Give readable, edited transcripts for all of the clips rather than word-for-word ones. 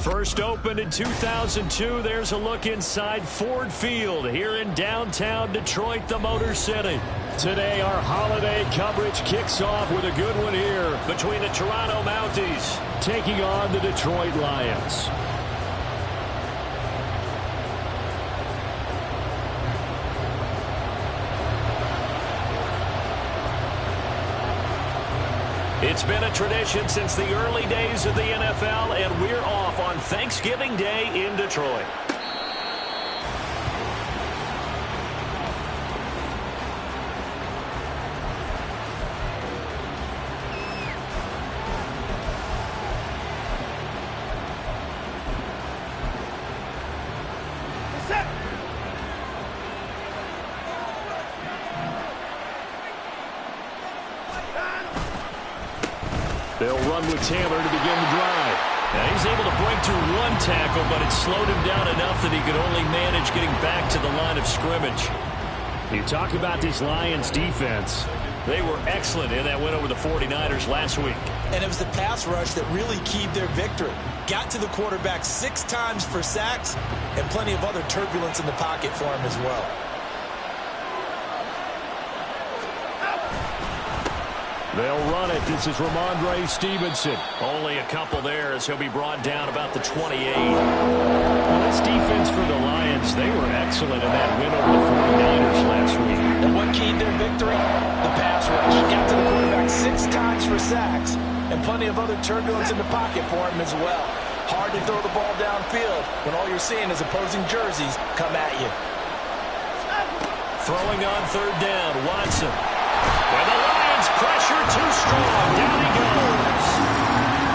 First opened in 2002, there's a look inside Ford Field here in downtown Detroit, the Motor City. Today, our holiday coverage kicks off with a good one here between the Toronto Mounties taking on the Detroit Lions. It's been a tradition since the early days of the NFL, and we're off on Thanksgiving Day in Detroit. They'll run with Taylor to begin the drive. Now he's able to break through one tackle, but it slowed him down enough that he could only manage getting back to the line of scrimmage. You talk about this Lions defense. They were excellent in that win over the 49ers last week. And it was the pass rush that really keyed their victory. Got to the quarterback 6 times for sacks and plenty of other turbulence in the pocket for him as well. They'll run it. This is Ramondre Stevenson. Only a couple there as he'll be brought down about the 28. Well, this defense for the Lions, they were excellent in that win over the 49ers last week. And what keyed their victory? The pass rush. Got to the quarterback 6 times for sacks and plenty of other turbulence in the pocket for him as well. Hard to throw the ball downfield when all you're seeing is opposing jerseys come at you. Throwing on third down, Watson. And the Lions pressure too strong. Down he goes.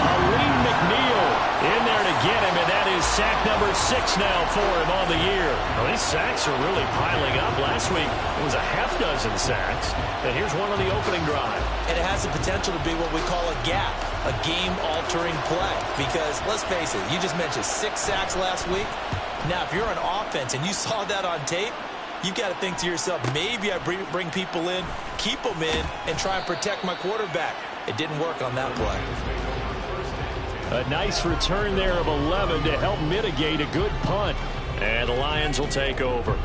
Aleem McNeil in there to get him, and that is sack number 6 now for him on the year. Well, these sacks are really piling up. Last week it was a half dozen sacks, and here's one on the opening drive. And it has the potential to be what we call a gap, a game-altering play. Because, let's face it, you just mentioned 6 sacks last week. Now, if you're an offense and you saw that on tape, you've got to think to yourself, maybe I bring people in, keep them in, and try and protect my quarterback. It didn't work on that play. A nice return there of 11 to help mitigate a good punt. And the Lions will take over.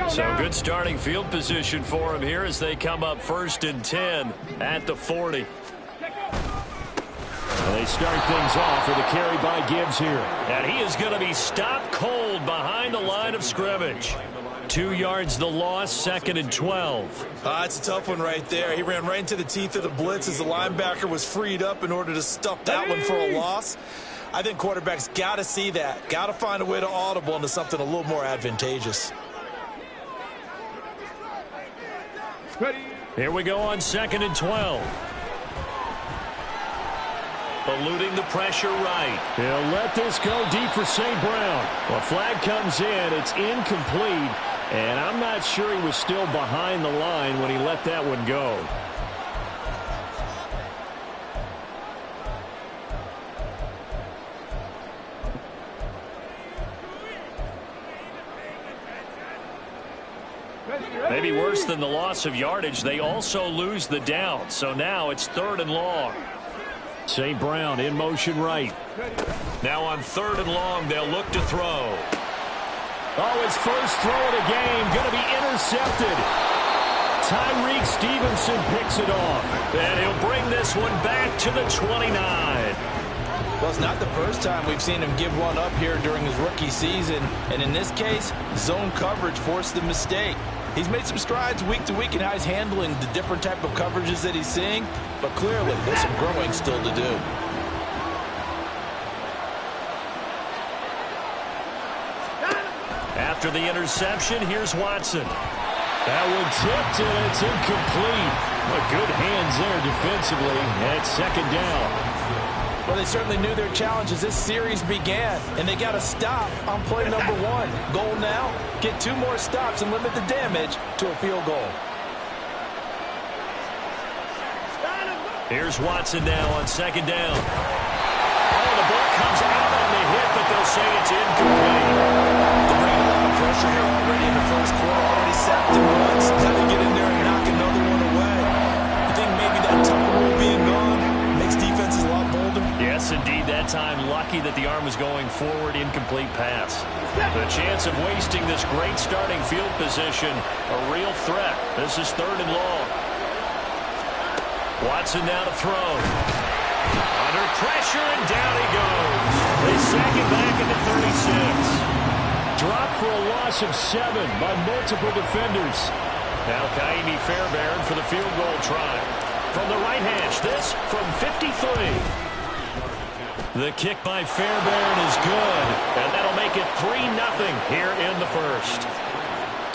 So good starting field position for him here as they come up 1st and 10 at the 40. They start things off with a carry by Gibbs here. And he is going to be stopped cold behind the line of scrimmage. 2 yards the loss, 2nd and 12. It's a tough one right there. He ran right into the teeth of the blitz as the linebacker was freed up in order to stuff that one for a loss. I think quarterbacks got to see that. Got to find a way to audible into something a little more advantageous. Here we go on 2nd and 12. Eluding the pressure right. He'll let this go deep for St. Brown. Well, flag comes in. It's incomplete. And I'm not sure he was still behind the line when he let that one go. Maybe worse than the loss of yardage, they also lose the down. So now it's 3rd and long. St. Brown in motion right. Now on 3rd and long, they'll look to throw. Oh, his first throw of the game going to be intercepted. Tyreek Stevenson picks it off. And he'll bring this one back to the 29. Well, it's not the first time we've seen him give one up here during his rookie season. And in this case, zone coverage forced the mistake. He's made some strides week to week in how he's handling the different type of coverages that he's seeing, but clearly there's some growing still to do. After the interception, here's Watson. That one tipped and it's incomplete. But good hands there defensively at 2nd down. Well, they certainly knew their challenge as this series began, and they got to stop on play number 1. Goal now, get 2 more stops and limit the damage to a field goal. Here's Watson now on 2nd down. Oh, the ball comes out on the hit, but they'll say it's incomplete. They're bringing a lot of pressure here already in the first quarter. Already sacked him once. Got to get in there and knock another one away. I think maybe that tougher lucky that the arm was going forward, incomplete pass. The chance of wasting this great starting field position, a real threat. This is 3rd and long. Watson now to throw. Under pressure, and down he goes. They sack him back at the 36. Dropped for a loss of 7 by multiple defenders. Now Kaimi Fairbairn for the field goal try. From the right hash, this from 53. The kick by Fairbairn is good, and that'll make it 3-0 here in the first.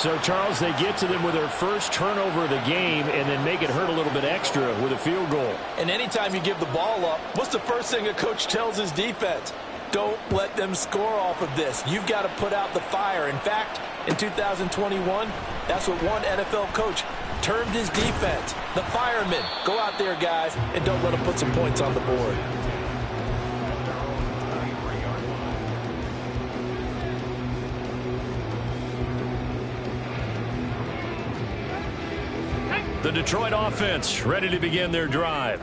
So, Charles, they get to them with their first turnover of the game and then make it hurt a little bit extra with a field goal. And anytime you give the ball up, what's the first thing a coach tells his defense? Don't let them score off of this. You've got to put out the fire. In fact, in 2021, that's what one NFL coach termed his defense. The firemen. Go out there, guys, and don't let them put some points on the board. The Detroit offense ready to begin their drive.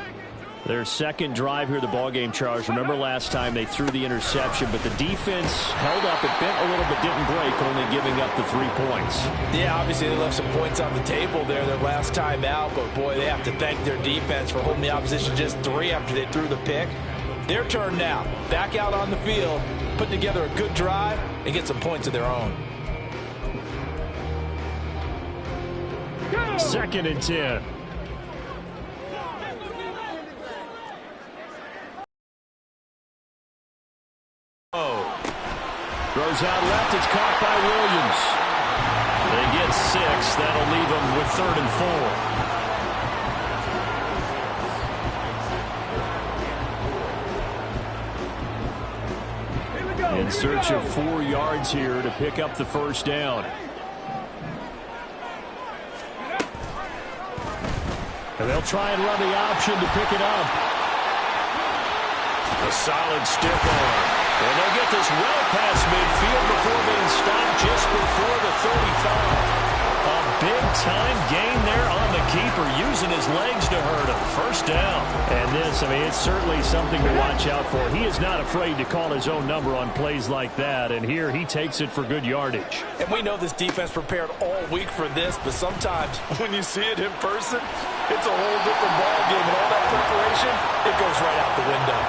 Their second drive here, the ballgame, Charles. Remember last time they threw the interception, but the defense held up. It bent a little but didn't break, only giving up the 3 points. Yeah, obviously they left some points on the table there their last time out, but boy, they have to thank their defense for holding the opposition just 3 after they threw the pick. Their turn now. Back out on the field, put together a good drive, and get some points of their own. 2nd and 10. Throws out left. It's caught by Williams. They get 6. That'll leave them with 3rd and 4. In search of 4 yards here to pick up the first down. And they'll try and run the option to pick it up. A solid stiff arm. And they'll get this well past midfield before being stopped just before the 35. A big-time gain there on the keeper, using his legs to hurt him. First down. And this, I mean, it's certainly something to watch out for. He is not afraid to call his own number on plays like that. And here he takes it for good yardage. And we know this defense prepared all week for this, but sometimes when you see it in person, it's a whole different ballgame. And all that preparation, it goes right out the window.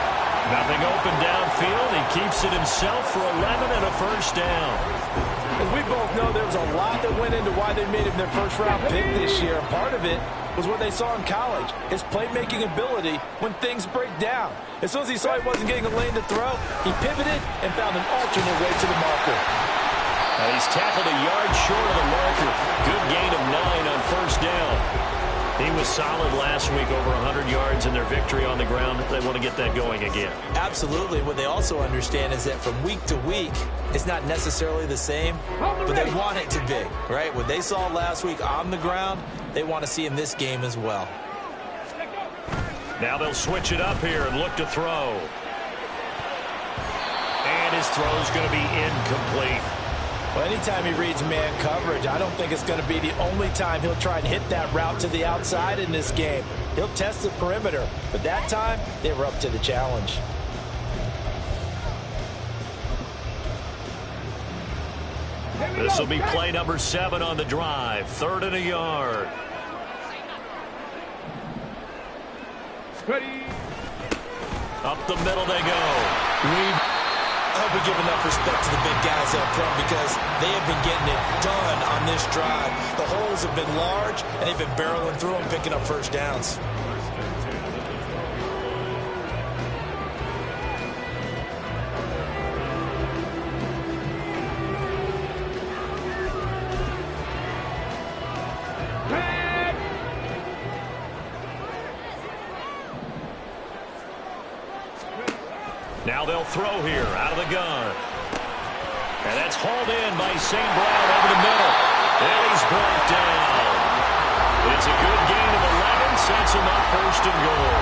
Nothing open downfield. He keeps it himself for 11 and a first down. As we both know, there was a lot that went into why they made him their first-round pick this year. Part of it was what they saw in college, his playmaking ability when things break down. As soon as he saw he wasn't getting a lane to throw, he pivoted and found an alternate way to the marker. Now he's tackled a yard short of the marker. Good gain of 9 on first down. He was solid last week, over 100 yards in their victory on the ground. They want to get that going again. Absolutely. What they also understand is that from week to week, it's not necessarily the same, but they want it to be, right? What they saw last week on the ground, they want to see in this game as well. Now they'll switch it up here and look to throw. And his throw's going to be incomplete. Well, anytime he reads man coverage, I don't think it's going to be the only time he'll try and hit that route to the outside in this game. He'll test the perimeter, but that time they were up to the challenge. This will be play number 7 on the drive. 3rd and a yard. Ready. Up the middle they go. I hope we give enough respect to the big guys up front because they have been getting it done on this drive. The holes have been large, and they've been barreling through them, picking up first downs. Now they'll throw here out of the gun. And that's hauled in by St. Brown over the middle. And he's brought down. It's a good gain of 11, sets him up 1st and goal.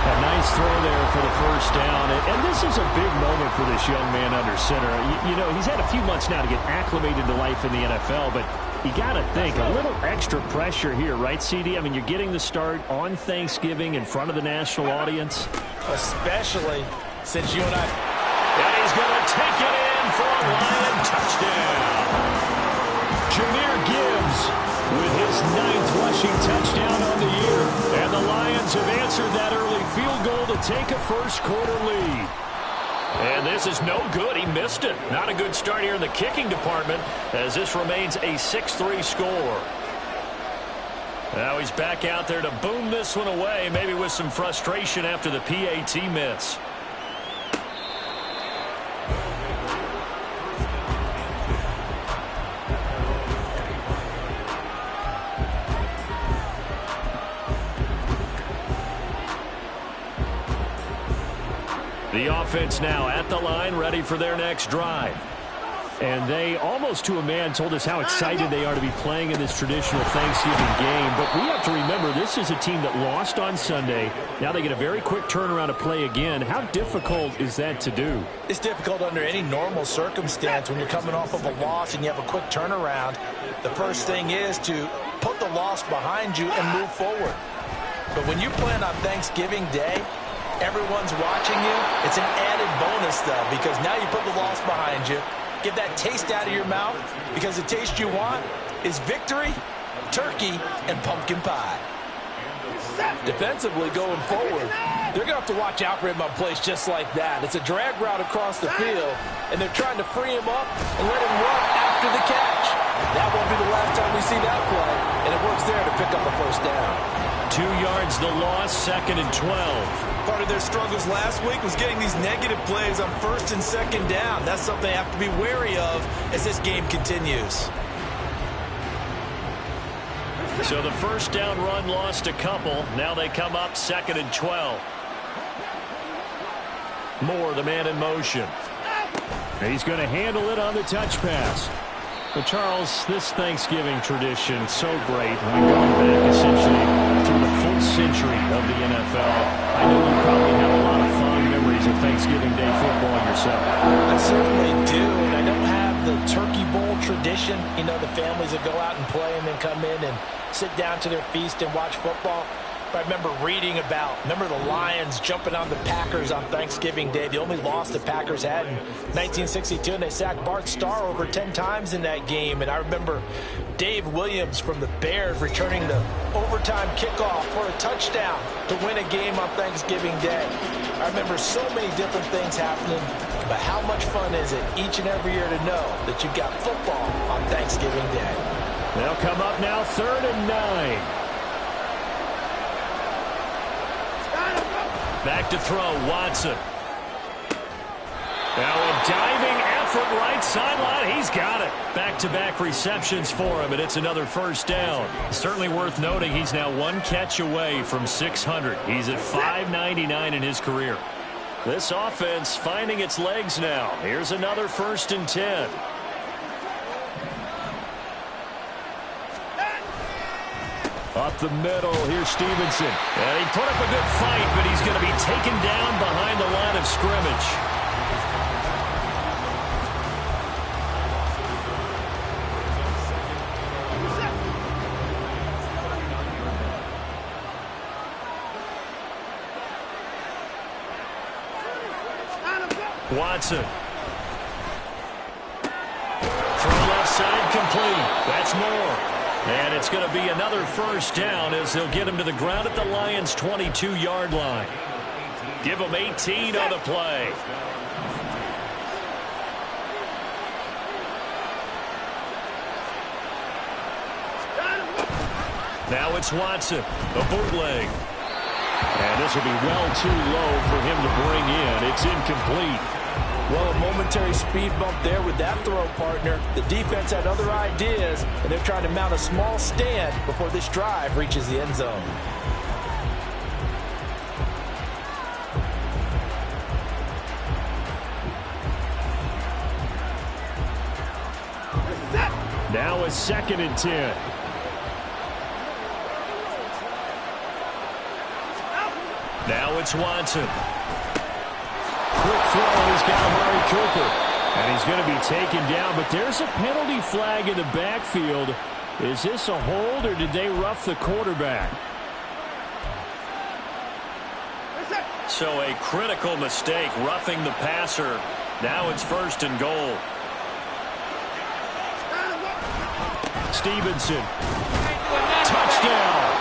A nice throw there for the first down. And this is a big moment for this young man under center. You know, he's had a few months now to get acclimated to life in the NFL, but you got to think, a little extra pressure here, right, CD? I mean, you're getting the start on Thanksgiving in front of the national audience. Especially since you and I... And he's going to take it in for a Lion touchdown. Jahmyr Gibbs with his 9th rushing touchdown on the year. And the Lions have answered that early field goal to take a first-quarter lead. And this is no good. He missed it. Not a good start here in the kicking department as this remains a 6-3 score. Now he's back out there to boom this one away, maybe with some frustration after the PAT miss. The offense now at the line, ready for their next drive. And they, almost to a man, told us how excited they are to be playing in this traditional Thanksgiving game. But we have to remember, this is a team that lost on Sunday. Now they get a very quick turnaround to play again. How difficult is that to do? It's difficult under any normal circumstance when you're coming off of a loss and you have a quick turnaround. The first thing is to put the loss behind you and move forward. But when you're playing on Thanksgiving Day, everyone's watching you. It's an added bonus, though, because now you put the loss behind you. Get that taste out of your mouth, because the taste you want is victory, turkey, and pumpkin pie. Defensively going forward, they're going to have to watch out for him on plays just like that. It's a drag route across the field, and they're trying to free him up and let him run after the catch. That won't be the last time we see that play, and it works there to pick up a first down. 2 yards the loss, 2nd and 12. Part of their struggles last week was getting these negative plays on 1st and 2nd down. That's something they have to be wary of as this game continues. So the first down run lost a couple. Now they come up 2nd and 12. Moore, the man in motion. He's going to handle it on the touch pass. But Charles, this Thanksgiving tradition, so great. We've gone back essentially through the full century of the NFL. I know you probably have a lot of fond memories of Thanksgiving Day football yourself. I certainly do, and I don't have the Turkey Bowl tradition. You know, the families that go out and play and then come in and sit down to their feast and watch football. I remember reading about, the Lions jumping on the Packers on Thanksgiving Day. The only loss the Packers had in 1962, and they sacked Bart Starr over 10 times in that game. And I remember Dave Williams from the Bears returning the overtime kickoff for a touchdown to win a game on Thanksgiving Day. I remember so many different things happening, but how much fun is it each and every year to know that you've got football on Thanksgiving Day? They'll come up now 3rd and 9. Back to throw, Watson. Now a diving effort right sideline. He's got it. Back-to-back receptions for him, and it's another first down. Certainly worth noting he's now 1 catch away from 600. He's at 599 in his career. This offense finding its legs now. Here's another 1st and 10. Up the middle, here's Stevenson. And he put up a good fight, but he's going to be taken down behind the line of scrimmage. Watson. Throw left side complete. That's Moore. And it's going to be another first down as they'll get him to the ground at the Lions' 22-yard line. Give him 18 on the play. Now it's Watson, a bootleg. And this will be well too low for him to bring in. It's incomplete. Well, a momentary speed bump there with that throw, partner. The defense had other ideas, and they're trying to mount a small stand before this drive reaches the end zone. Now a 2nd and 10. Now it's Watson. Quick throw, he's got Amari Cooper. And he's going to be taken down, but there's a penalty flag in the backfield. Is this a hold, or did they rough the quarterback? So a critical mistake, roughing the passer Now it's 1st and goal. Stevenson. Touchdown.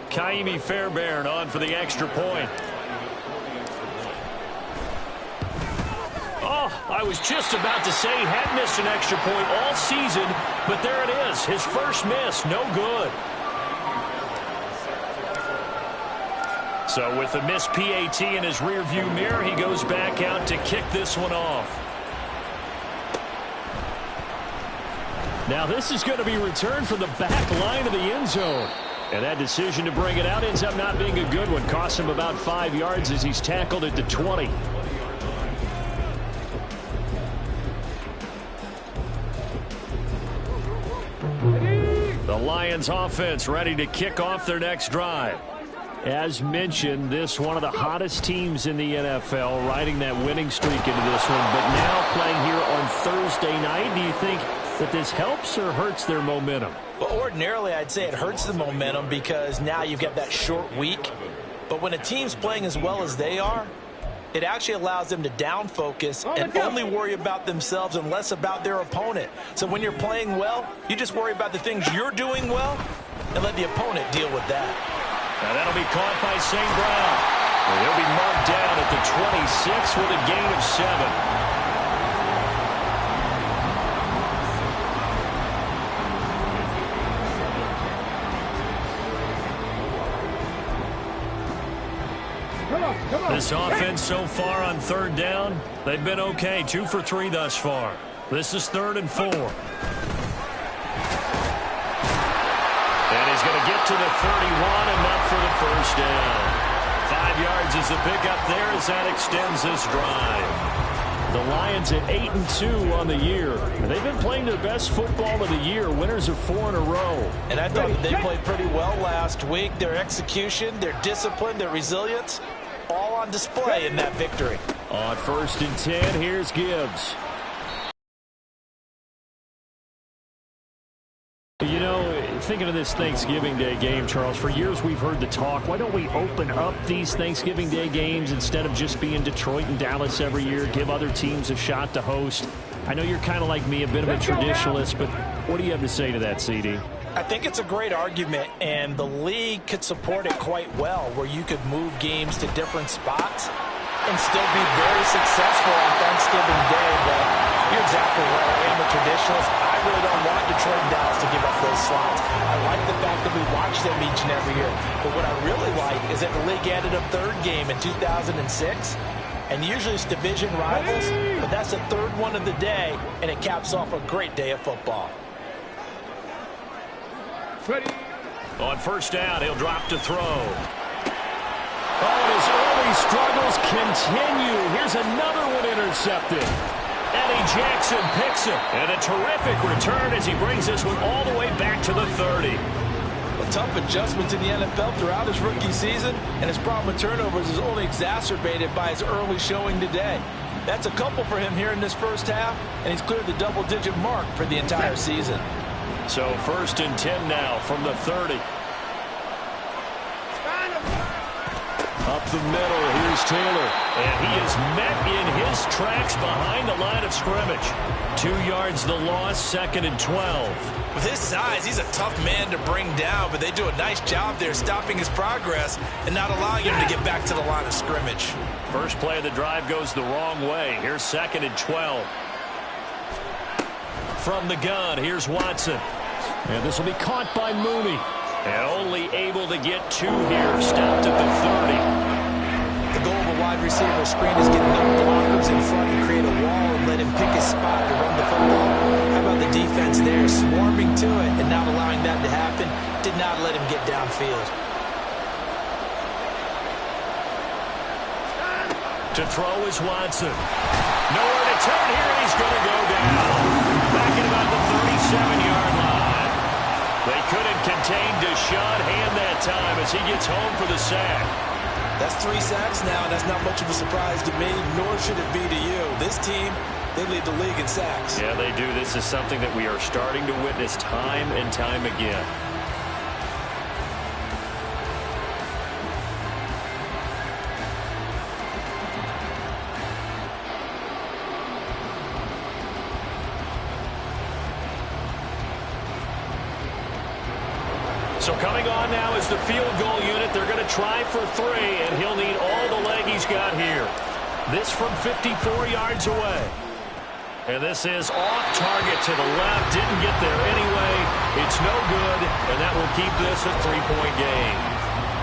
Kaimi Fairbairn on for the extra point. Oh, I was just about to say he had missed an extra point all season, but there it is. His first miss, no good. So with the missed PAT in his rearview mirror, he goes back out to kick this one off. Now this is going to be returned from the back line of the end zone. And that decision to bring it out ends up not being a good one. Costs him about 5 yards as he's tackled at the 20. The Lions offense ready to kick off their next drive. As mentioned, this one of the hottest teams in the NFL, riding that winning streak into this one. But now playing here on Thursday night, do you think that this helps or hurts their momentum? Well, ordinarily, I'd say it hurts the momentum because now you've got that short week. But when a team's playing as well as they are, it actually allows them to down focus and only worry about themselves and less about their opponent. So when you're playing well, you just worry about the things you're doing well and let the opponent deal with that. Now that'll be caught by St. Brown. And he'll be marked down at the 26 with a gain of 7. This offense so far on 3rd down, they've been okay. 2 for 3 thus far. This is 3rd and 4. And he's going to get to the 31, enough for the first down. 5 yards is the pickup there as that extends this drive. The Lions at 8-2 on the year. And they've been playing their best football of the year. Winners of 4 in a row. And I thought they played pretty well last week. Their execution, their discipline, their resilience, all on display in that victory. On 1st and 10, here's Gibbs. You know, thinking of this Thanksgiving Day game, Charles, for years we've heard the talk, why don't we open up these Thanksgiving Day games instead of just being Detroit and Dallas every year, give other teams a shot to host? I know you're kind of like me, a bit of a traditionalist, but what do you have to say to that, CD? I think it's a great argument, and the league could support it quite well, where you could move games to different spots and still be very successful on Thanksgiving Day. But you're exactly right. I am a traditionalist. I really don't want Detroit and Dallas to give up those slots. I like the fact that we watch them each and every year. But what I really like is that the league added a 3rd game in 2006. And usually it's division rivals, but that's the 3rd one of the day, and it caps off a great day of football. On 1st down, he'll drop to throw. Oh, and his early struggles continue. Here's another one intercepted. Eddie Jackson picks it. And a terrific return as he brings this one all the way back to the 30. A tough adjustment to the NFL throughout his rookie season, and his problem with turnovers is only exacerbated by his early showing today. That's a couple for him here in this first half, and he's cleared the double-digit mark for the entire season. So 1st and 10 now from the 30. Up the middle, here's Taylor. And he is met in his tracks behind the line of scrimmage. 2 yards the loss, 2nd and 12. With his size, he's a tough man to bring down, but they do a nice job there stopping his progress and not allowing him to get back to the line of scrimmage. First play of the drive goes the wrong way. Here's 2nd and 12. From the gun, here's Watson. And this will be caught by Mooney. And only able to get 2 here. Stopped at the 30. The goal of a wide receiver screen is get enough blockers in front to create a wall and let him pick his spot to run the football. How about the defense there, swarming to it and not allowing that to happen? Did not let him get downfield. To throw is Watson. Nowhere to turn here, and he's going to go down. Back at about the 37-yard line. They couldn't contain Deshaun Hand that time as he gets home for the sack. That's 3 sacks now, and that's not much of a surprise to me, nor should it be to you. This team, they lead the league in sacks. Yeah, they do. This is something that we are starting to witness time and time again. So coming on now is the field goal unit. They're going to try for 3, and he'll need all the leg he's got here. This from 54 yards away. And this is off target to the left. Didn't get there anyway. It's no good, and that will keep this a 3-point game.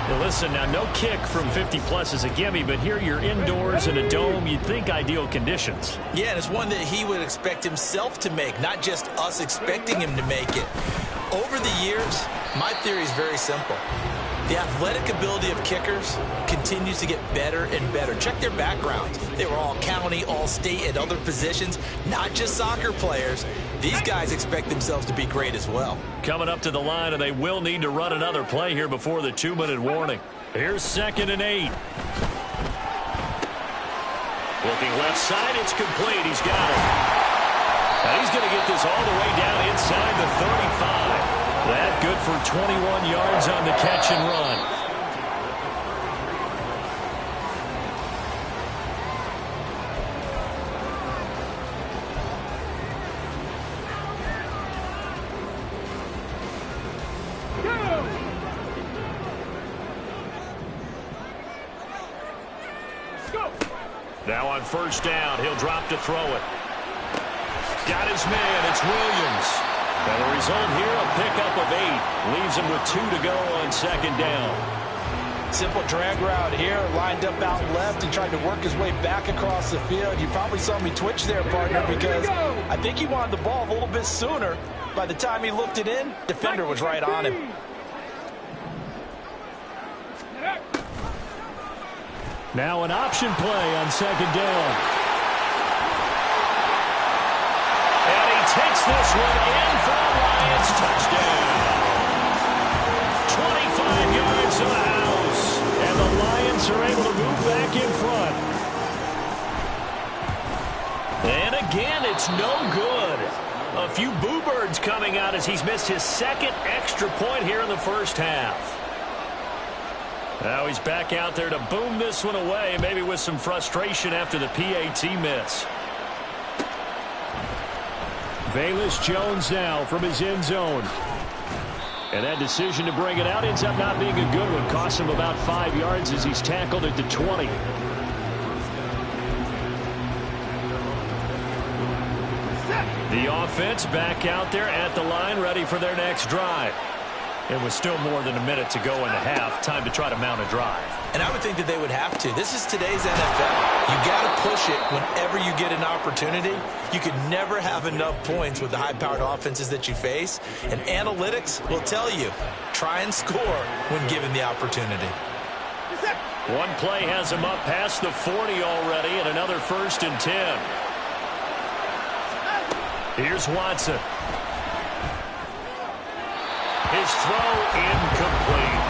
Now listen, now no kick from 50-plus is a gimme, but here you're indoors in a dome. You'd think ideal conditions. Yeah, and it's one that he would expect himself to make, not just us expecting him to make it. Over the years, my theory is very simple. The athletic ability of kickers continues to get better and better. Check their backgrounds. They were all county, all state, at other positions, not just soccer players. These guys expect themselves to be great as well. Coming up to the line, and they will need to run another play here before the 2-minute warning. Here's 2nd and 8. Looking left side, it's complete. He's got it. Now he's going to get this all the way down inside the 35. That good for 21 yards on the catch and run. Now on 1st down, he'll drop to throw it. Got his man, it's Williams. And the result here, a pickup of 8. Leaves him with 2 to go on 2nd down. Simple drag route here, lined up out left and tried to work his way back across the field. You probably saw me twitch there, partner, because I think he wanted the ball a little bit sooner. By the time he looked it in, defender was right on him. Now an option play on 2nd down. And he takes this one in for the Lions. Touchdown. 25 yards to the house. And the Lions are able to move back in front. And again, it's no good. A few boo birds coming out as he's missed his 2nd extra point here in the 1st half. Now he's back out there to boom this one away, maybe with some frustration after the PAT miss. Velus Jones now from his end zone. And that decision to bring it out ends up not being a good one. Costs him about 5 yards as he's tackled at the 20. The offense back out there at the line, ready for their next drive. It was still more than a minute to go in the half. Time to try to mount a drive. And I would think that they would have to. This is today's NFL. You got to push it whenever you get an opportunity. You could never have enough points with the high-powered offenses that you face. And analytics will tell you, try and score when given the opportunity. One play has him up past the 40 already, and another 1st and 10. Here's Watson. His throw incomplete.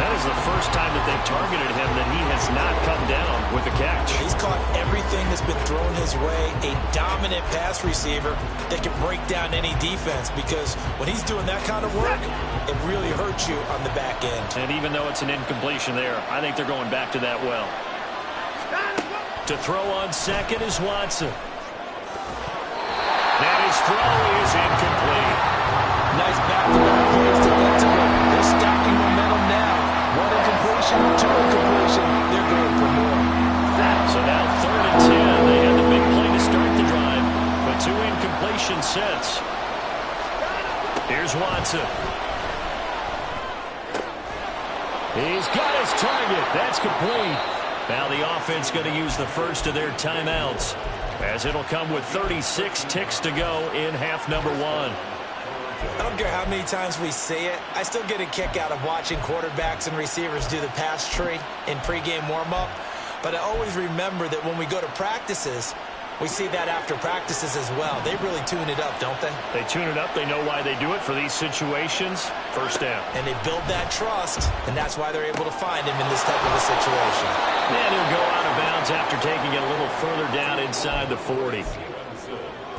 That is the first time that they've targeted him that he has not come down with a catch. He's caught everything that's been thrown his way. A dominant pass receiver that can break down any defense, because when he's doing that kind of work, it really hurts you on the back end. And even though it's an incompletion there, I think they're going back to that well. To throw on 2nd is Watson. Now his throw is incomplete. Nice back-to-back plays defensively. They're stacking momentum now. 1 incompletion, 2 incompletion. They're going for more. So now 3rd and 10. They had the big play to start the drive, but 2 incompletions since. Here's Watson. He's got his target. That's complete. Now the offense going to use the first of their timeouts, as it'll come with 36 ticks to go in half number 1. I don't care how many times we say it, I still get a kick out of watching quarterbacks and receivers do the pass tree in pregame warm-up. But I always remember that when we go to practices, we see that after practices as well. They really tune it up, don't they? They tune it up. They know why they do it for these situations. 1st down. And they build that trust, and that's why they're able to find him in this type of a situation. And he'll go out of bounds after taking it a little further down inside the 40.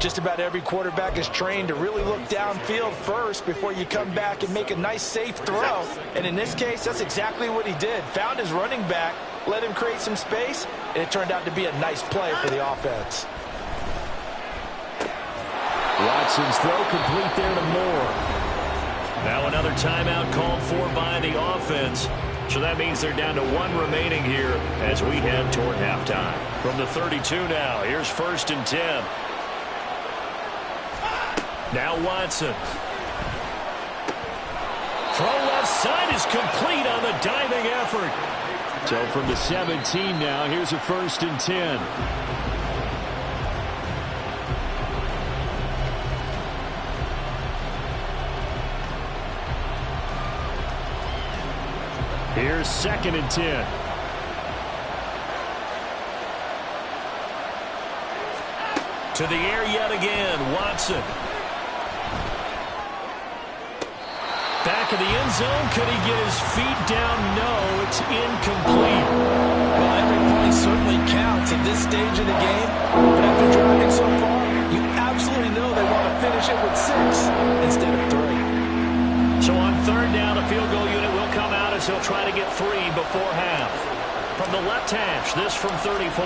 Just about every quarterback is trained to really look downfield first before you come back and make a nice, safe throw. And in this case, that's exactly what he did. Found his running back, let him create some space, and it turned out to be a nice play for the offense. Watson's throw complete there to Moore. Now another timeout called for by the offense. So that means they're down to 1 remaining here as we head toward halftime. From the 32 now, here's 1st and 10. Now Watson. Throw left side is complete on the diving effort. So from the 17 now, here's a 1st and 10. Here's 2nd and 10. To the air yet again, Watson. Back of the end zone. Could he get his feet down? No, it's incomplete. Well, every point certainly counts at this stage of the game. But after driving so far, you absolutely know they want to finish it with 6 instead of 3. So on 3rd down, a field goal unit will come out as he'll try to get 3 before half. From the left hash, this from 34.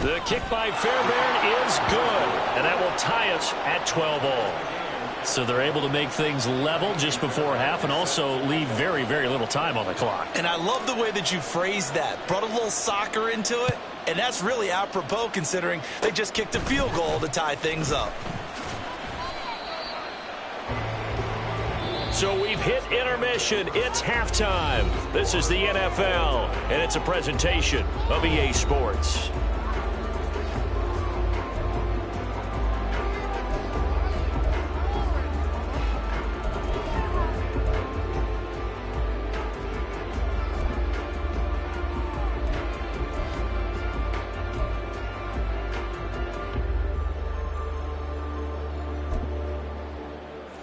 The kick by Fairbairn is good, and that will tie us at 12 all. So they're able to make things level just before half and also leave very, very little time on the clock. And I love the way that you phrased that. Brought a little soccer into it, and that's really apropos considering they just kicked a field goal to tie things up. So we've hit intermission. It's halftime. This is the NFL, and it's a presentation of EA Sports.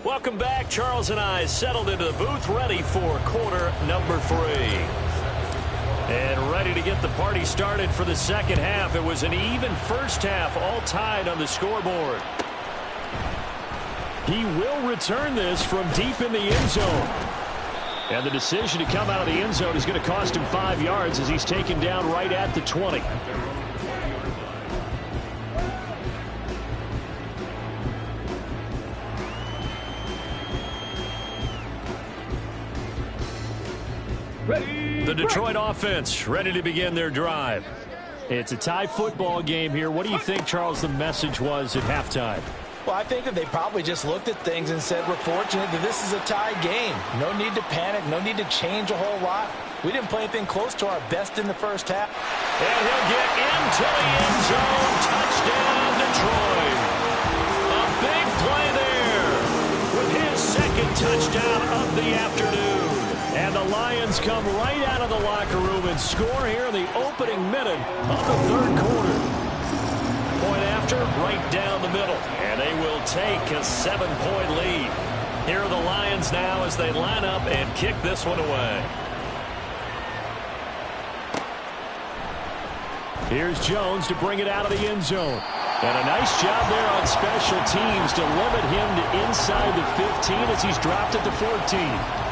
Welcome back. Charles and I settled into the booth, ready for quarter number 3. And ready to get the party started for the second half. It was an even first half, all tied on the scoreboard. He will return this from deep in the end zone. And the decision to come out of the end zone is going to cost him 5 yards as he's taken down right at the 20. The Detroit offense ready to begin their drive. It's a tie football game here. What do you think, Charles, the message was at halftime? Well, I think that they probably just looked at things and said, we're fortunate that this is a tie game. No need to panic. No need to change a whole lot. We didn't play anything close to our best in the first half. And he'll get into the end zone. Touchdown, Detroit. A big play there with his 2nd touchdown of the afternoon. And the Lions come right out of the locker room and score here in the opening minute of the 3rd quarter. Point after, right down the middle. And they will take a 7-point lead. Here are the Lions now as they line up and kick this one away. Here's Jones to bring it out of the end zone. And a nice job there on special teams to limit him to inside the 15 as he's dropped at the 14.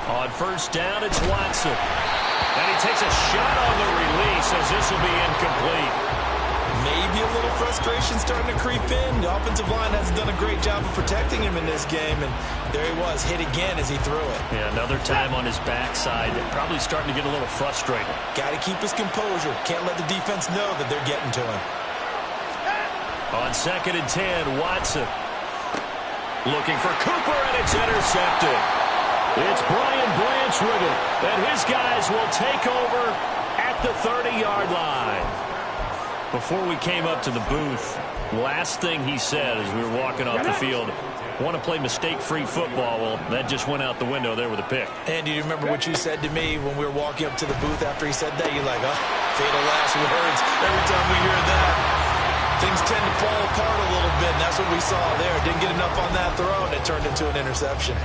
On 1st down, it's Watson. And he takes a shot on the release as this will be incomplete. Maybe a little frustration starting to creep in. The offensive line hasn't done a great job of protecting him in this game, and there he was, hit again as he threw it. Yeah, another time on his backside. Probably starting to get a little frustrated. Got to keep his composure. Can't let the defense know that they're getting to him. On 2nd and 10, Watson. Looking for Cooper, and it's intercepted. It's Brian Branch with it, and his guys will take over at the 30-yard line. Before we came up to the booth, last thing he said as we were walking off the field, want to play mistake-free football. Well, that just went out the window there with a pick. And do you remember what you said to me when we were walking up to the booth after he said that? You're like, oh, fatal last words. Every time we hear that, things tend to fall apart a little bit, and that's what we saw there. Didn't get enough on that throw, and it turned into an interception.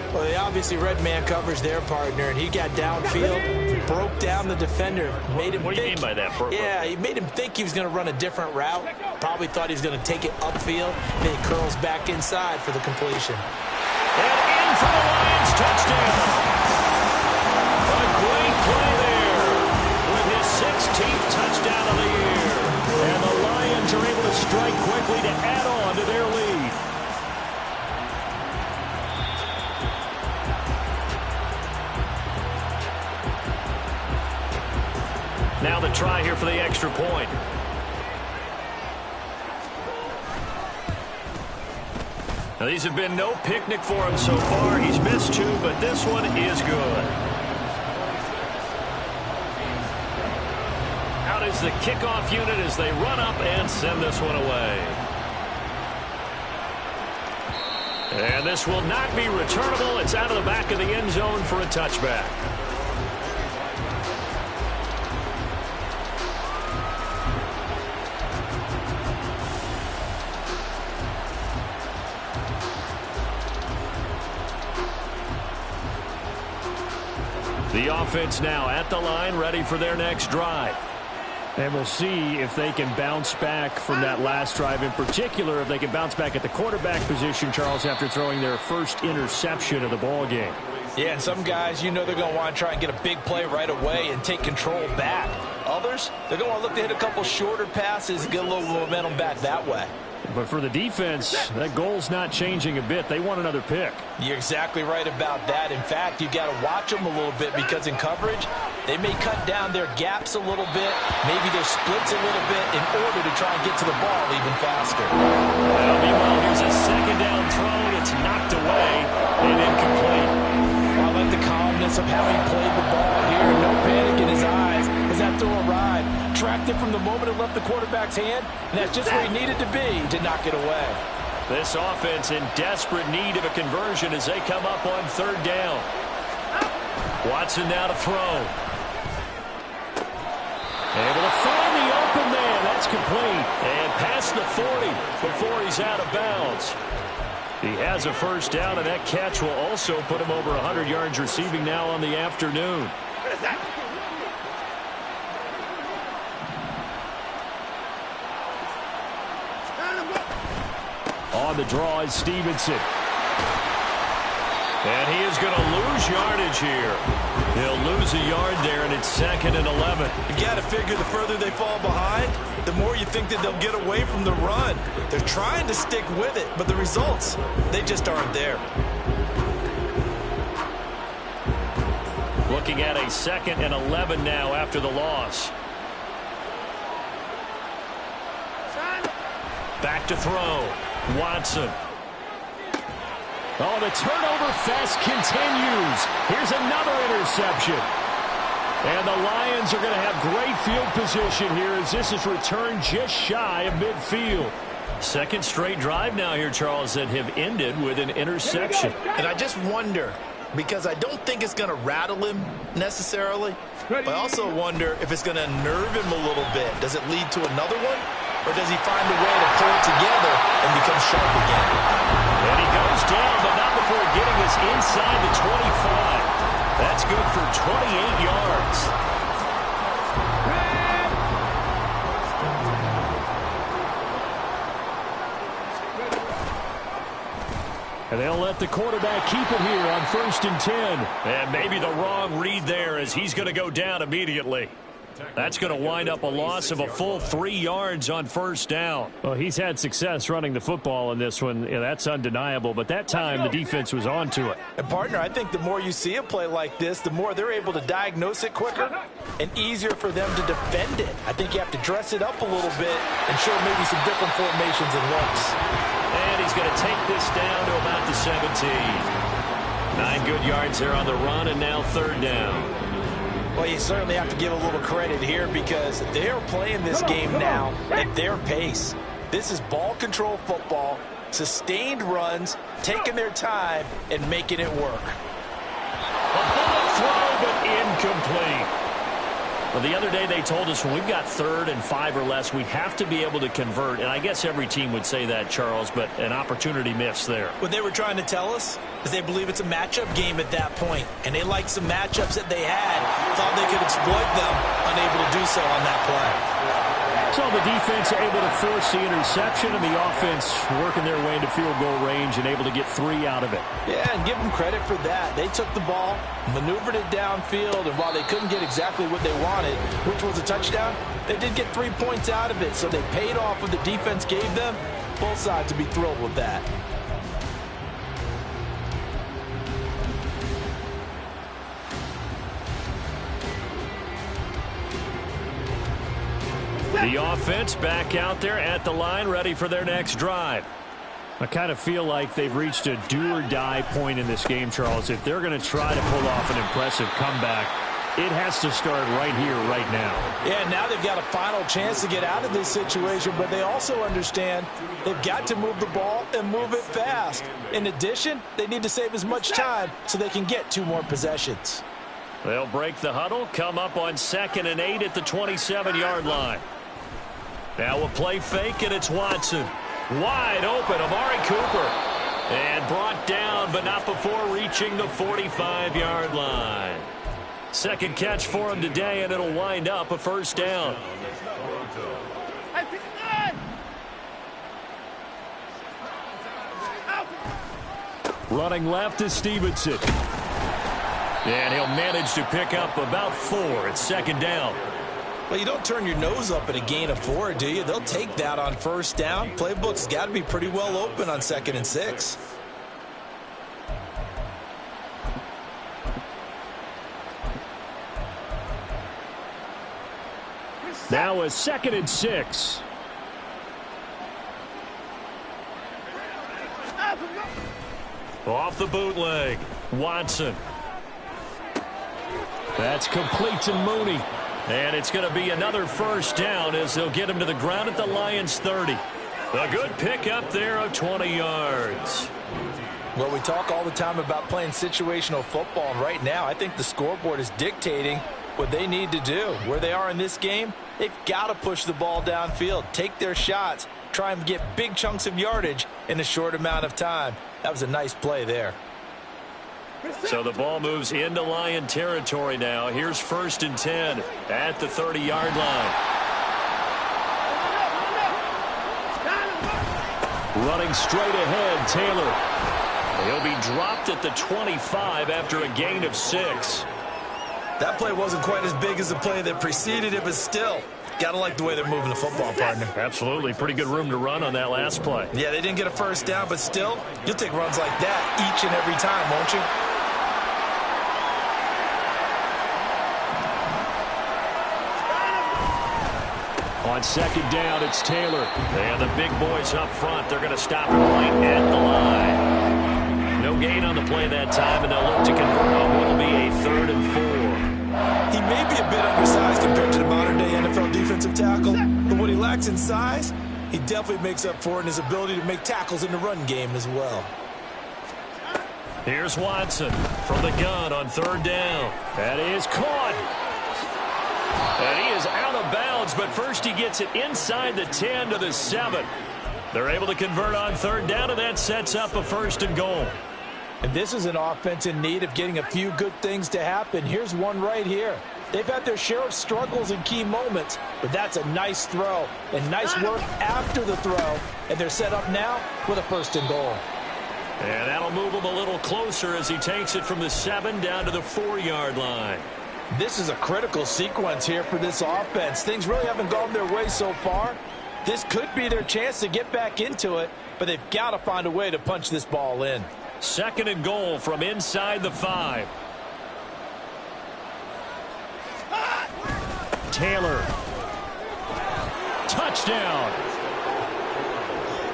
Well, they obviously read man coverage their partner, and he got downfield, broke down the defender, made him What do you mean by that, Burke? Yeah, he made him think he was going to run a different route. Probably thought he was going to take it upfield. Then he curls back inside for the completion. And in for the Lions, touchdown. A great play there with his 16th touchdown of the year. And the Lions are able to strike quickly to add on to their lead. Now the try here for the extra point. Now these have been no picnic for him so far. He's missed 2, but this one is good. Out is the kickoff unit as they run up and send this one away. And this will not be returnable. It's out of the back of the end zone for a touchback. The offense now at the line, ready for their next drive. And we'll see if they can bounce back from that last drive, in particular if they can bounce back at the quarterback position, Charles, after throwing their first interception of the ball game. Yeah, and some guys, you know they're going to want to try and get a big play right away and take control back. Others, they're going to want to look to hit a couple shorter passes and get a little momentum back that way. But for the defense, that goal's not changing a bit. They want another pick. You're exactly right about that. In fact, you've got to watch them a little bit because in coverage, they may cut down their gaps a little bit, maybe their splits a little bit in order to try and get to the ball even faster. Well, meanwhile, here's a second down throw. It's knocked away and incomplete. Well, I like the calmness of how he played the ball here. No panic in his eyes as that throw arrived. Tracked it from the moment it left the quarterback's hand, and that's just where he needed to be to knock it away. This offense in desperate need of a conversion as they come up on third down. Watson now to throw. Able to find the open man. That's complete. And past the 40 before he's out of bounds. He has a first down, and that catch will also put him over 100 yards receiving now on the afternoon. What is that? On the draw is Stevenson. And he is going to lose yardage here. He'll lose a yard there, and it's 2nd and 11. You got to figure the further they fall behind, the more you think that they'll get away from the run. They're trying to stick with it, but the results, they just aren't there. Looking at a 2nd and 11 now after the loss. Back to throw. Watson. Oh, the turnover fest continues. Here's another interception. And the Lions are going to have great field position here as this is returned just shy of midfield. Second straight drive now here, Charles, that have ended with an interception. And I just wonder, because I don't think it's going to rattle him necessarily, but I also wonder if it's going to nerve him a little bit. Does it lead to another one? Or does he find a way to pull it together and become sharp again? And he goes down, but not before getting us inside the 25. That's good for 28 yards. And they'll let the quarterback keep it here on 1st and 10. And maybe the wrong read there as he's going to go down immediately. That's going to wind up a loss of a full 3 yards on first down. Well, he's had success running the football in this one. Yeah, that's undeniable. But that time, the defense was on to it. And, partner, I think the more you see a play like this, the more they're able to diagnose it quicker and easier for them to defend it. I think you have to dress it up a little bit and show maybe some different formations and looks. And he's going to take this down to about the 17. 9 good yards there on the run, and now 3rd down. Well, you certainly have to give a little credit here because they're playing this game now at their pace. This is ball control football, sustained runs, taking their time, and making it work. A bullet throw, but incomplete. Well, the other day they told us when we've got 3rd and 5 or less, we have to be able to convert. And I guess every team would say that, Charles, but an opportunity missed there. What they were trying to tell us is they believe it's a matchup game at that point, and they liked some matchups that they had, thought they could exploit them, unable to do so on that play. So the defense able to force the interception, and the offense working their way into field goal range and able to get 3 out of it. Yeah, and give them credit for that. They took the ball, maneuvered it downfield, and while they couldn't get exactly what they wanted, which was a touchdown, they did get 3 points out of it, so they paid off what the defense gave them. Both sides would be thrilled with that. The offense back out there at the line, ready for their next drive. I kind of feel like they've reached a do-or-die point in this game, Charles. If they're going to try to pull off an impressive comeback, it has to start right here, right now. Yeah, now they've got a final chance to get out of this situation, but they also understand they've got to move the ball and move it fast. In addition, they need to save as much time so they can get 2 more possessions. They'll break the huddle, come up on 2nd and 8 at the 27-yard line. Now a play fake, and it's Watson. Wide open, Amari Cooper. And brought down, but not before reaching the 45-yard line. Second catch for him today, and it'll wind up a first down. Running left is Stevenson. And he'll manage to pick up about 4 at 2nd down. Well, you don't turn your nose up at a gain of 4, do you? They'll take that on 1st down. Playbook's got to be pretty well open on 2nd and 6. Now a 2nd and 6. Off the bootleg, Watson. That's complete to Mooney. And it's going to be another first down as they'll get him to the ground at the Lions' 30. A good pickup there of 20 yards. Well, we talk all the time about playing situational football, and right now I think the scoreboard is dictating what they need to do. Where they are in this game, they've got to push the ball downfield, take their shots, try and get big chunks of yardage in a short amount of time. That was a nice play there. So the ball moves into Lion territory now. Here's 1st and 10 at the 30-yard line. Running straight ahead, Taylor. He'll be dropped at the 25 after a gain of 6. That play wasn't quite as big as the play that preceded it, but still, got to like the way they're moving the football, partner. Absolutely. Pretty good room to run on that last play. Yeah, they didn't get a first down, but still, you'll take runs like that each and every time, won't you? On 2nd down, it's Taylor. And the big boys up front, they're going to stop him right at the line. No gain on the play that time, and they'll look to convert on what will be a 3rd and 4. He may be a bit undersized compared to the modern-day NFL defensive tackle, but what he lacks in size, he definitely makes up for it in his ability to make tackles in the run game as well. Here's Watson from the gun on 3rd down. That is caught. And he is out of bounds, but first he gets it inside the 10 to the 7. They're able to convert on 3rd down, and that sets up a 1st and goal. And this is an offense in need of getting a few good things to happen. Here's one right here. They've had their share of struggles in key moments, but that's a nice throw and nice work after the throw. And they're set up now with a 1st and goal. And that'll move him a little closer as he takes it from the 7 down to the 4-yard line. This is a critical sequence here for this offense. Things really haven't gone their way so far. This could be their chance to get back into it, but they've got to find a way to punch this ball in. 2nd and goal from inside the 5. Taylor. Touchdown.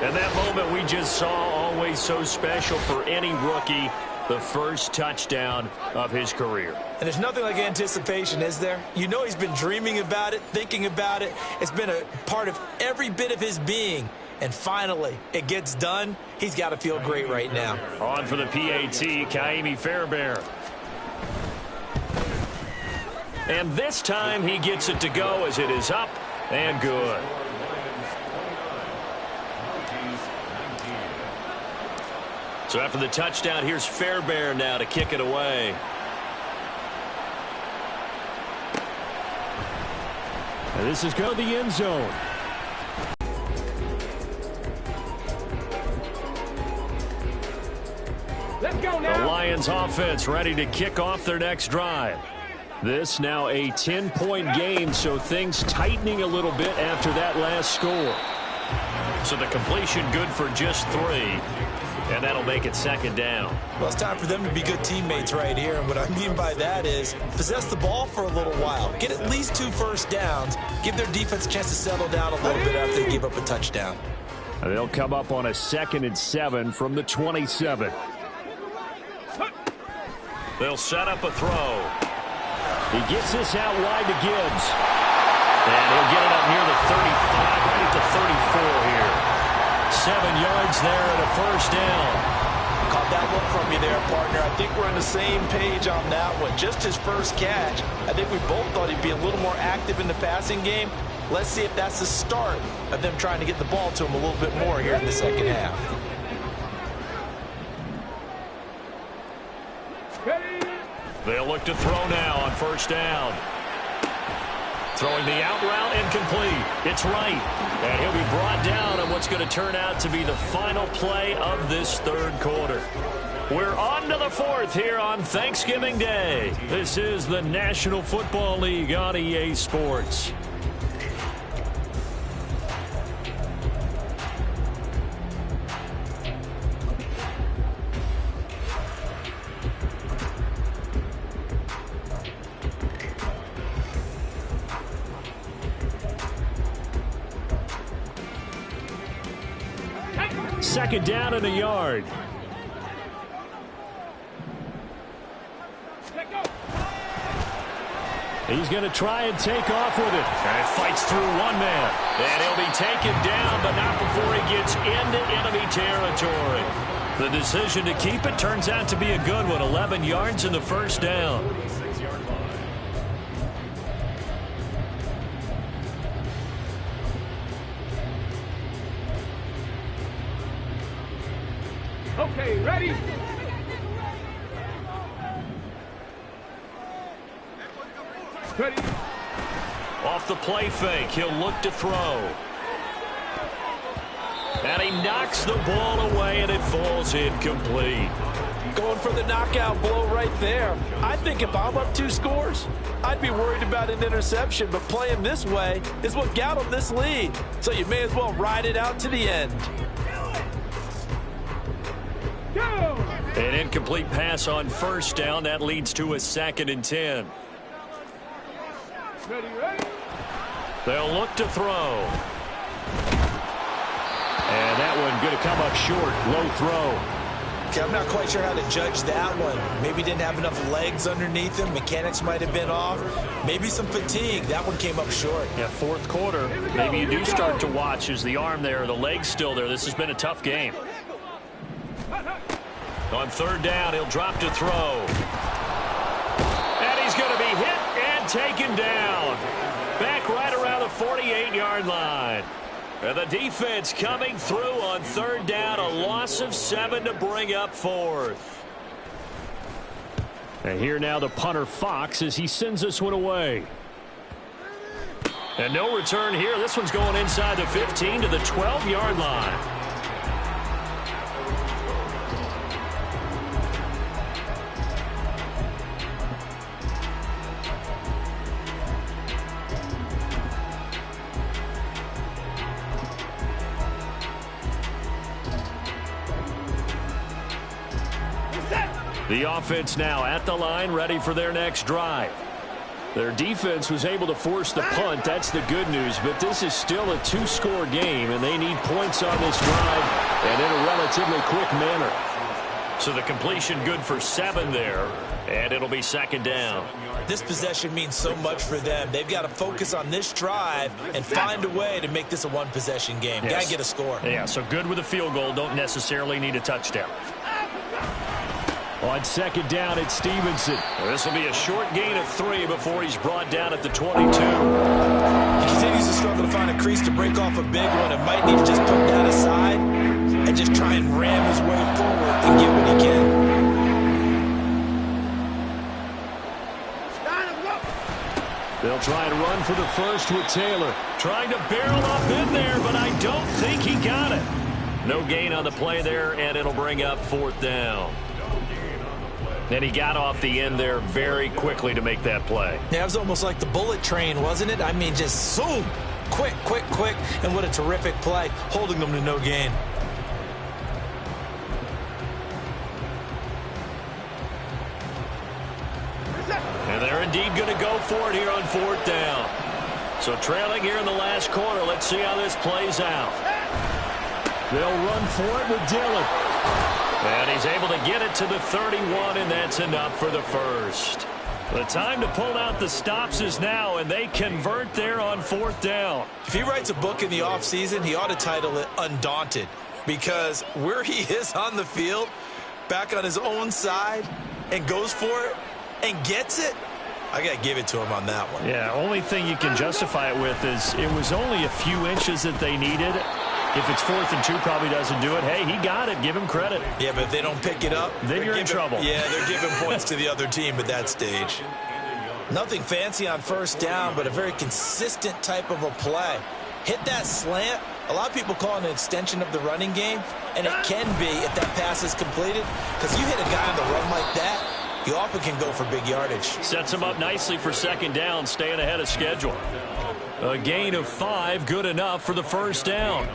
And that moment we just saw, always so special for any rookie. The first touchdown of his career. And there's nothing like anticipation, is there? You know he's been dreaming about it, thinking about it. It's been a part of every bit of his being. And finally, it gets done. He's got to feel great right now. On for the PAT, Kaimi Fairbairn. And this time he gets it to go as it is up and good. So after the touchdown, here's Fairbairn now to kick it away. And this is going to the end zone. The Lions offense ready to kick off their next drive. This now a 10-point game, so things tightening a little bit after that last score. So the completion good for just 3, and that'll make it second down. Well, it's time for them to be good teammates right here, and what I mean by that is possess the ball for a little while, get at least 2 first downs, give their defense a chance to settle down a little bit after they give up a touchdown. They'll come up on a 2nd and 7 from the 27. They'll set up a throw. He gets this out wide to Gibbs. And he'll get it up near the 35, right at the 34 here. 7 yards there and a first down. Caught that one from you there, partner. I think we're on the same page on that one. Just his first catch. I think we both thought he'd be a little more active in the passing game. Let's see if that's the start of them trying to get the ball to him a little bit more here in the second half. They'll look to throw now on first down. Throwing the out route incomplete. It's right. And he'll be brought down on what's going to turn out to be the final play of this 3rd quarter. We're on to the 4th here on Thanksgiving Day. This is the National Football League on EA Sports. Second down and a yard. He's going to try and take off with it. And it fights through one man. And he'll be taken down, but not before he gets into enemy territory. The decision to keep it turns out to be a good one. 11 yards in the first down. Okay, ready? Ready. Off the play fake, he'll look to throw. And he knocks the ball away, and it falls incomplete. Going for the knockout blow right there. I think if I'm up 2 scores, I'd be worried about an interception, but playing this way is what got him this lead. So you may as well ride it out to the end. An incomplete pass on first down. That leads to a 2nd and 10. Ready, ready. They'll look to throw. And that one going to come up short. Low throw. Okay, I'm not quite sure how to judge that one. Maybe didn't have enough legs underneath him. Mechanics might have been off. Maybe some fatigue. That one came up short. Yeah, 4th quarter. Maybe you do start to watch. Is the arm there, the leg's still there? This has been a tough game. On 3rd down, he'll drop to throw. And he's going to be hit and taken down. Back right around the 48-yard line. And the defense coming through on 3rd down. A loss of 7 to bring up 4th. And here now the punter Fox as he sends this one away. And no return here. This one's going inside the 15 to the 12-yard line. The offense now at the line, ready for their next drive. Their defense was able to force the punt. That's the good news, but this is still a 2-score game, and they need points on this drive and in a relatively quick manner. So the completion good for 7 there, and it'll be 2nd down. This possession means so much for them. They've got to focus on this drive and find a way to make this a 1-possession game. Yes. Got to get a score. Yeah, so good with a field goal. Don't necessarily need a touchdown. On 2nd down, it's Stevenson. This will be a short gain of 3 before he's brought down at the 22. He continues to struggle to find a crease to break off a big one and might need to just put that aside and just try and ram his way forward and get what he can. They'll try and run for the first with Taylor. Trying to barrel up in there, but I don't think he got it. No gain on the play there, and it'll bring up 4th down. And he got off the end there very quickly to make that play. Yeah, it was almost like the bullet train, wasn't it? I mean, just zoom. Quick, quick, quick. And what a terrific play, holding them to no gain. And they're indeed going to go for it here on 4th down. So trailing here in the last quarter. Let's see how this plays out. They'll run for it with Dillon. And he's able to get it to the 31, and that's enough for the first. The time to pull out the stops is now, and they convert there on 4th down. If he writes a book in the offseason, he ought to title it Undaunted, because where he is on the field, back on his own side, and goes for it and gets it, I got to give it to him on that one. Yeah, only thing you can justify it with is it was only a few inches that they needed. If it's 4th and 2, probably doesn't do it. Hey, he got it. Give him credit. Yeah, but if they don't pick it up, then you're in trouble. Yeah, they're giving points to the other team at that stage. Nothing fancy on 1st down, but a very consistent type of a play. Hit that slant. A lot of people call it an extension of the running game, and it can be if that pass is completed, because you hit a guy on the run like that, you often can go for big yardage. Sets him up nicely for 2nd down, staying ahead of schedule. A gain of 5, good enough for the 1st down.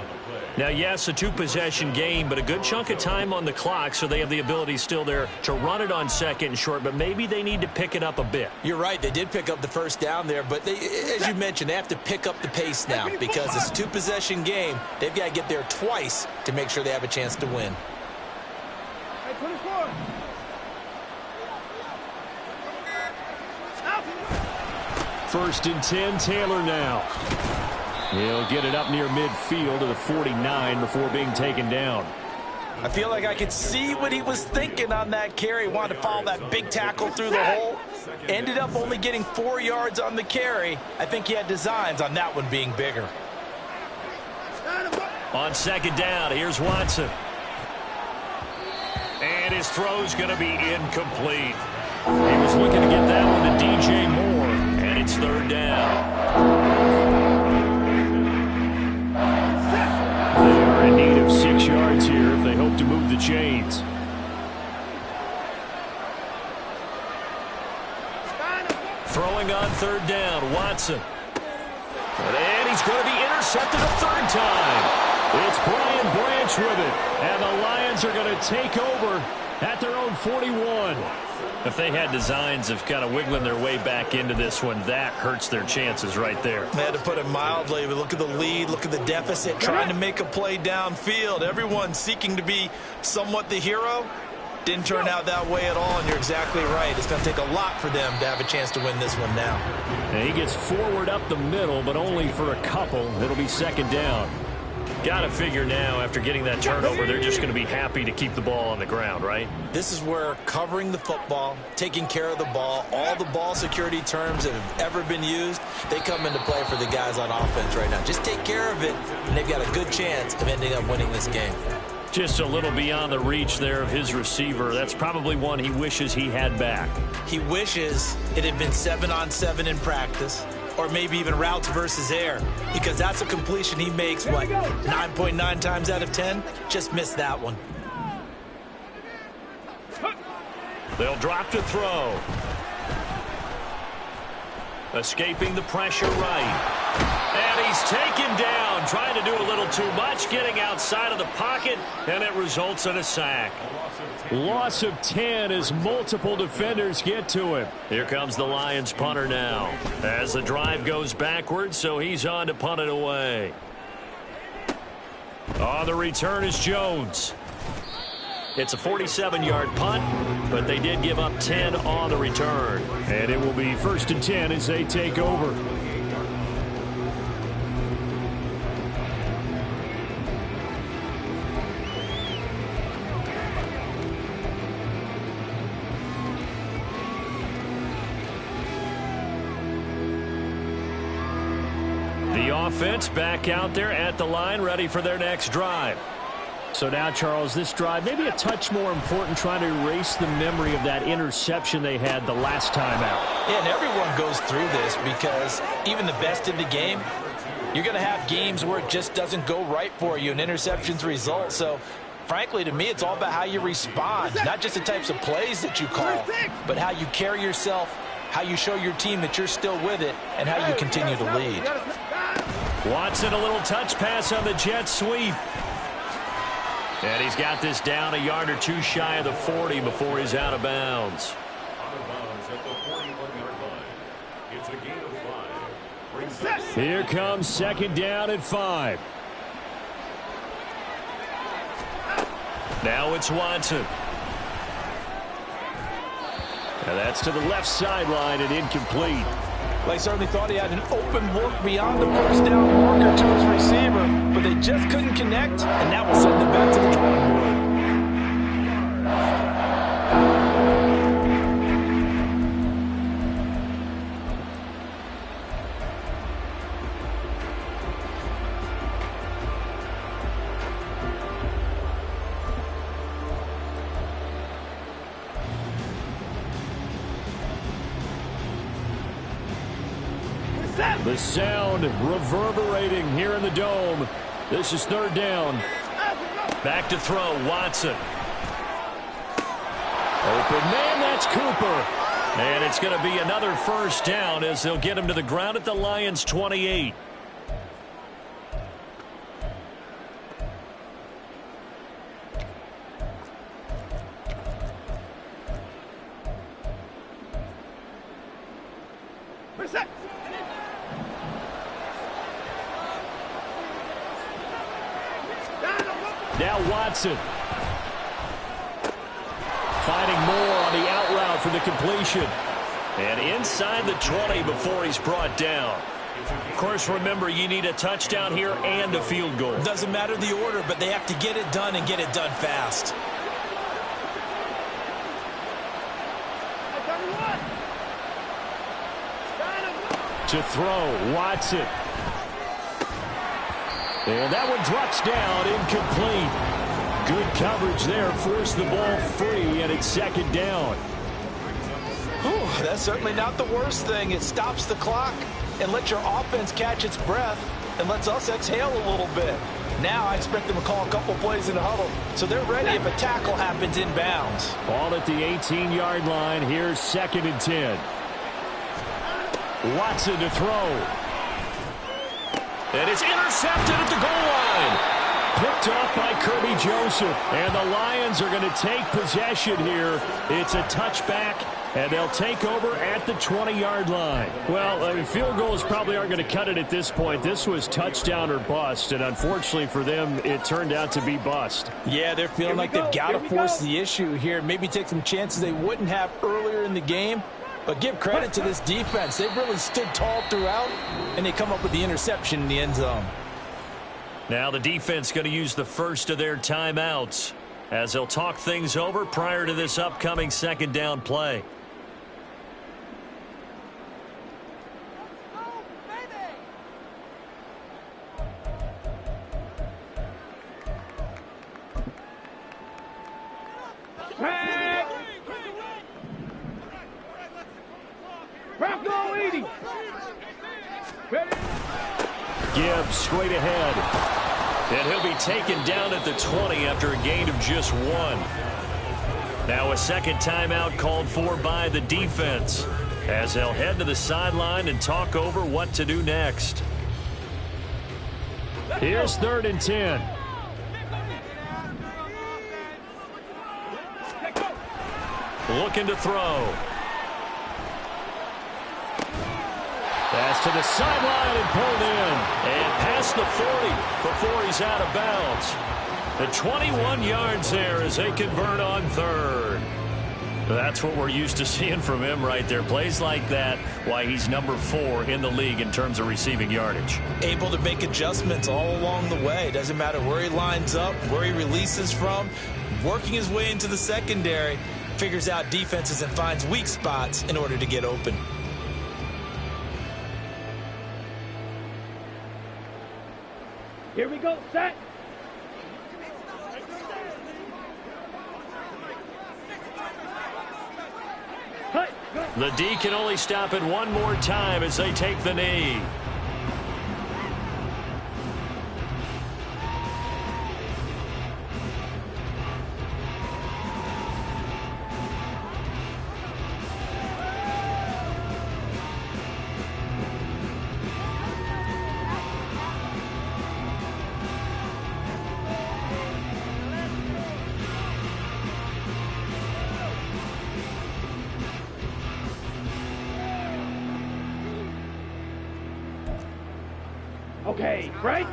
Now, yes, a 2-possession game, but a good chunk of time on the clock, so they have the ability still there to run it on 2nd and short, but maybe they need to pick it up a bit. You're right. They did pick up the 1st down there, but they, as you mentioned, they have to pick up the pace now because it's a 2-possession game. They've got to get there twice to make sure they have a chance to win. Hey, 24. 1st and 10, Taylor now. He'll get it up near midfield to the 49 before being taken down. I feel like I could see what he was thinking on that carry. Wanted to follow that big tackle through the hole. Ended up only getting 4 yards on the carry. I think he had designs on that one being bigger. On 2nd down, here's Watson. And his throw's going to be incomplete. He was looking to get that one to DJ Moore, and it's 3rd down. They are in need of 6 yards here if they hope to move the chains. Throwing on 3rd down, Watson. And he's going to be intercepted a 3rd time. It's Brian Branch with it. And the Lions are going to take over at their own 41. If they had designs of kind of wiggling their way back into this one, that hurts their chances right there. They had to put it mildly, but look at the lead, look at the deficit, trying to make a play downfield. Everyone seeking to be somewhat the hero. Didn't turn out that way at all, and you're exactly right. It's going to take a lot for them to have a chance to win this one now. And he gets forward up the middle, but only for a couple. It'll be 2nd down. Got to figure now, after getting that turnover, they're just going to be happy to keep the ball on the ground, right? This is where covering the football, taking care of the ball, all the ball security terms that have ever been used, they come into play for the guys on offense right now. Just take care of it, and they've got a good chance of ending up winning this game. Just a little beyond the reach there of his receiver. That's probably one he wishes he had back. He wishes it had been 7-on-7 in practice, or maybe even routes versus air, because that's a completion he makes, what, 9.9 times out of 10? Just missed that one. They'll drop to throw. Escaping the pressure right. And he's taken down, trying to do a little too much, getting outside of the pocket, and it results in a sack. Loss of 10 as multiple defenders get to him. Here comes the Lions punter now. As the drive goes backwards, so he's on to punt it away. On the return is Jones. It's a 47-yard punt, but they did give up 10 on the return. And it will be 1st and 10 as they take over. The offense back out there at the line, ready for their next drive. So now, Charles, this drive maybe a touch more important, trying to erase the memory of that interception they had the last time out. Yeah, and everyone goes through this because even the best in the game, you're going to have games where it just doesn't go right for you and interceptions result. So frankly, to me, it's all about how you respond, not just the types of plays that you call, but how you carry yourself, how you show your team that you're still with it, and how you continue to lead. Watson, a little touch pass on the jet sweep. And he's got this down a yard or two shy of the 40 before he's out of bounds. Here comes second down at 5. Now it's Watson. And that's to the left sideline and incomplete. They certainly thought he had an open look beyond the first down marker to his receiver, but they just couldn't connect, and that will send them back to the drawing board. The sound reverberating here in the dome. This is third down. Back to throw, Watson. Open man, that's Cooper. And it's going to be another first down as they'll get him to the ground at the Lions' 28. Now Watson. Finding more on the out route for the completion. And inside the 20 before he's brought down. Of course, remember, you need a touchdown here and a field goal. Doesn't matter the order, but they have to get it done and get it done fast. To throw, Watson. And that one drops down, incomplete. Good coverage there, forced the ball free, and it's second down. Whew, that's certainly not the worst thing. It stops the clock and lets your offense catch its breath and lets us exhale a little bit. Now I expect them to call a couple plays in the huddle, so they're ready if a tackle happens inbounds. Ball at the 18-yard line. Here's second and 10. Watson to throw. And it's intercepted at the goal line. Picked off by Kirby Joseph. And the Lions are going to take possession here. It's a touchback, and they'll take over at the 20-yard line. Well, field goals probably aren't going to cut it at this point. This was touchdown or bust, and unfortunately for them, it turned out to be bust. Yeah, they're feeling like they've got to force the issue here. Maybe take some chances they wouldn't have earlier in the game. But give credit to this defense. They've really stood tall throughout, and they come up with the interception in the end zone. Now the defense going to use the first of their timeouts as they'll talk things over prior to this upcoming second down play. Gibbs straight ahead. And he'll be taken down at the 20 after a gain of just 1. Now a second timeout called for by the defense as they'll head to the sideline and talk over what to do next. Here's third and 10. Looking to throw. Pass to the sideline and pulled in. And past the 40 before he's out of bounds. The 21 yards there as they convert on third. That's what we're used to seeing from him right there. Plays like that, why he's number 4 in the league in terms of receiving yardage. Able to make adjustments all along the way. Doesn't matter where he lines up, where he releases from. Working his way into the secondary. Figures out defenses and finds weak spots in order to get open. Here we go, set. The D can only stop it one more time as they take the knee. Okay, break.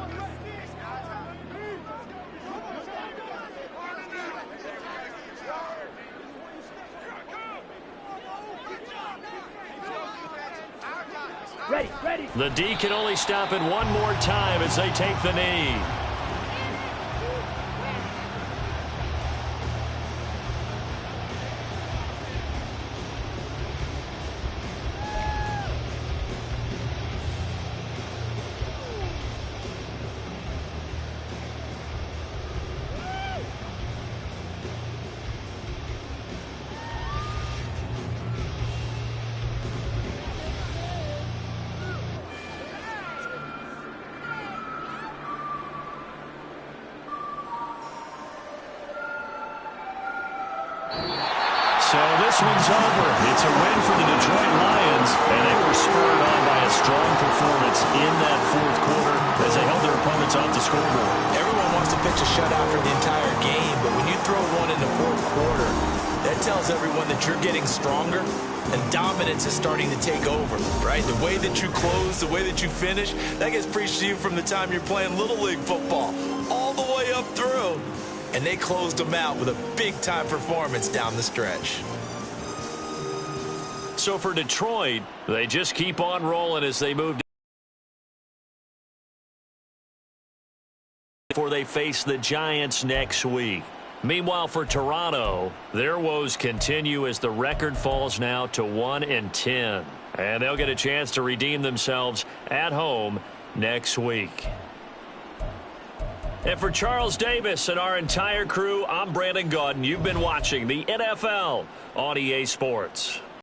Ready, ready. The D can only stop it one more time as they take the knee. So this one's over. It's a win for the Detroit Lions, and they were spurred on by a strong performance in that fourth quarter as they held their opponents off the scoreboard. Everyone wants to pitch a shutout for the entire game, but when you throw one in the fourth quarter, that tells everyone that you're getting stronger and dominance is starting to take over, right? The way that you close, the way that you finish, that gets preached to you from the time you're playing Little League football all the way up through. And they closed them out with a big-time performance down the stretch. So for Detroit, they just keep on rolling as they move before they face the Giants next week. Meanwhile, for Toronto, their woes continue as the record falls now to 1-10. And they'll get a chance to redeem themselves at home next week. And for Charles Davis and our entire crew, I'm Brandon Gaudin. You've been watching the NFL on EA Sports.